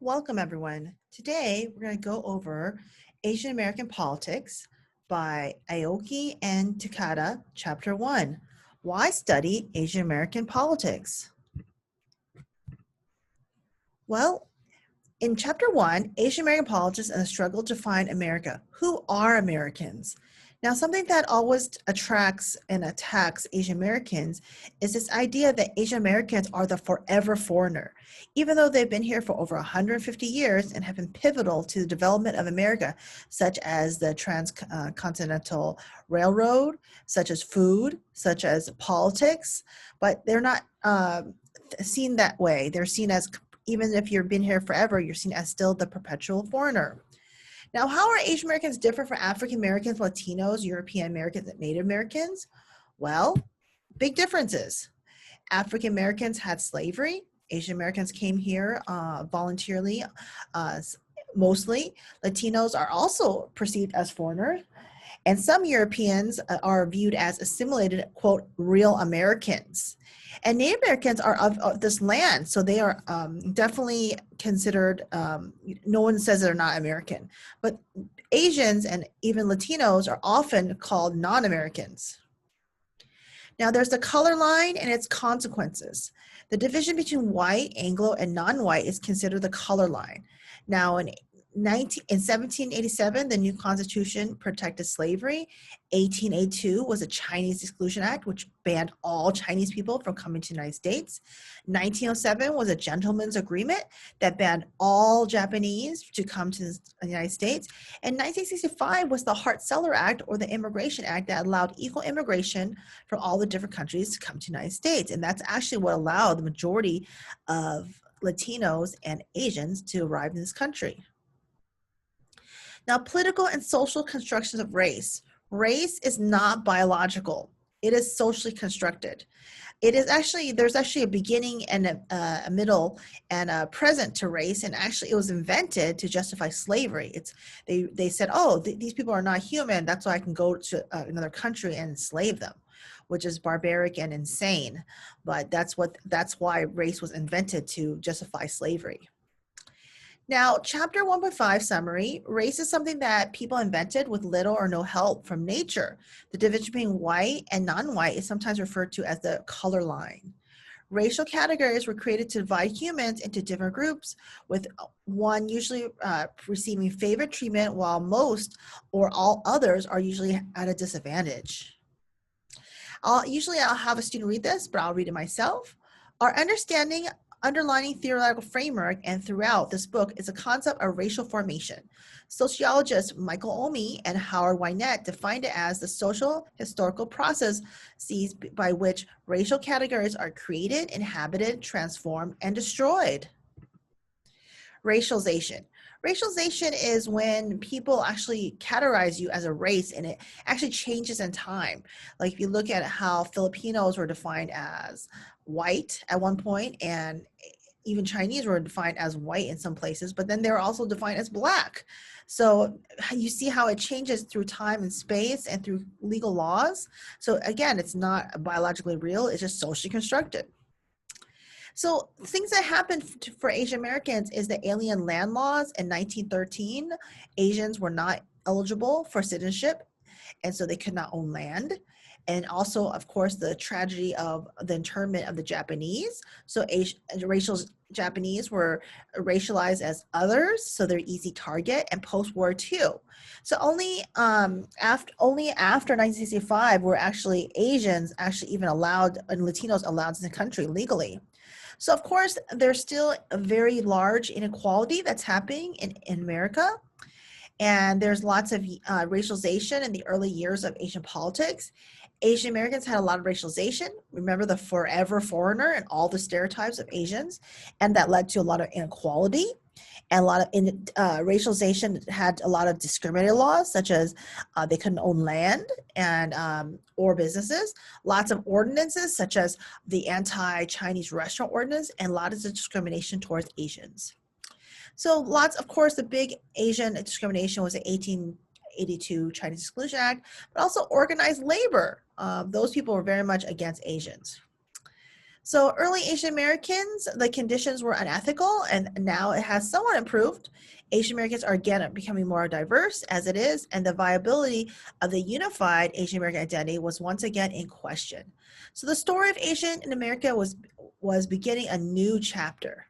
Welcome, everyone. Today, we're going to go over Asian American Politics by Aoki and Takada, Chapter 1. Why study Asian American politics? Well, in Chapter 1, Asian American Politics and the Struggle to Find America. Who are Americans? Now, something that always attracts and attacks Asian Americans is this idea that Asian Americans are the forever foreigner, even though they've been here for over 150 years and have been pivotal to the development of America, such as the transcontinental railroad, such as food, such as politics, but they're not seen that way. They're seen as, even if you've been here forever, you're seen as still the perpetual foreigner. Now, how are Asian Americans different from African Americans, Latinos, European Americans, and Native Americans? Well, big differences. African Americans had slavery. Asian Americans came here voluntarily, mostly. Latinos are also perceived as foreigners. And some Europeans are viewed as assimilated, quote, real Americans. And Native Americans are of this land, so they are definitely considered, no one says they're not American, but Asians and even Latinos are often called non-Americans. Now there's the color line and its consequences. The division between white, Anglo, and non-white is considered the color line. Now in 1787, the new Constitution protected slavery. 1882 was a Chinese Exclusion Act, which banned all Chinese people from coming to the United States. 1907 was a gentleman's agreement that banned all Japanese to come to the United States. And 1965 was the Hart-Celler Act, or the Immigration Act, that allowed equal immigration from all the different countries to come to the United States. And that's actually what allowed the majority of Latinos and Asians to arrive in this country. Now, political and social constructions of race. Race is not biological. It is socially constructed. It is actually, there's actually a beginning and a middle and a present to race, and actually it was invented to justify slavery. They said, oh, these people are not human, that's why I can go to another country and enslave them, which is barbaric and insane. But that's why race was invented, to justify slavery. Now, chapter 1.5 summary, race is something that people invented with little or no help from nature. The division between white and non-white is sometimes referred to as the color line. Racial categories were created to divide humans into different groups, with one usually receiving favored treatment while most or all others are usually at a disadvantage. I'll have a student read this, but I'll read it myself. Our underlining theoretical framework and throughout this book is a concept of racial formation. Sociologists Michael Omi and Howard Wynett defined it as the social historical process by which racial categories are created, inhabited, transformed, and destroyed. Racialization. Racialization is when people actually categorize you as a race, and it actually changes in time. Like if you look at how Filipinos were defined as white at one point, and even Chinese were defined as white in some places, but then they were also defined as black. So you see how it changes through time and space and through legal laws. So again, it's not biologically real, it's just socially constructed. So things that happened for Asian Americans is the alien land laws in 1913. Asians were not eligible for citizenship, and so they could not own land. And also, of course, the tragedy of the internment of the Japanese. So racial Japanese were racialized as others, so they're easy target, and post-war too. So only after 1965 were actually Asians actually even allowed, and Latinos allowed in the country legally. So of course, there's still a very large inequality that's happening in America. And there's lots of racialization in the early years of Asian politics. Asian Americans had a lot of racialization. Remember the forever foreigner and all the stereotypes of Asians, and that led to a lot of inequality. And a lot of racialization had a lot of discriminating laws, such as they couldn't own land and or businesses. Lots of ordinances, such as the anti-Chinese restaurant ordinance, and lots of discrimination towards Asians. So of course, the big Asian discrimination was the 1882 Chinese Exclusion Act, but also organized labor. Those people were very much against Asians. So early Asian Americans, the conditions were unethical, and now it has somewhat improved. Asian Americans are again becoming more diverse as it is, and the viability of the unified Asian American identity was once again in question. So the story of Asian in America was beginning a new chapter.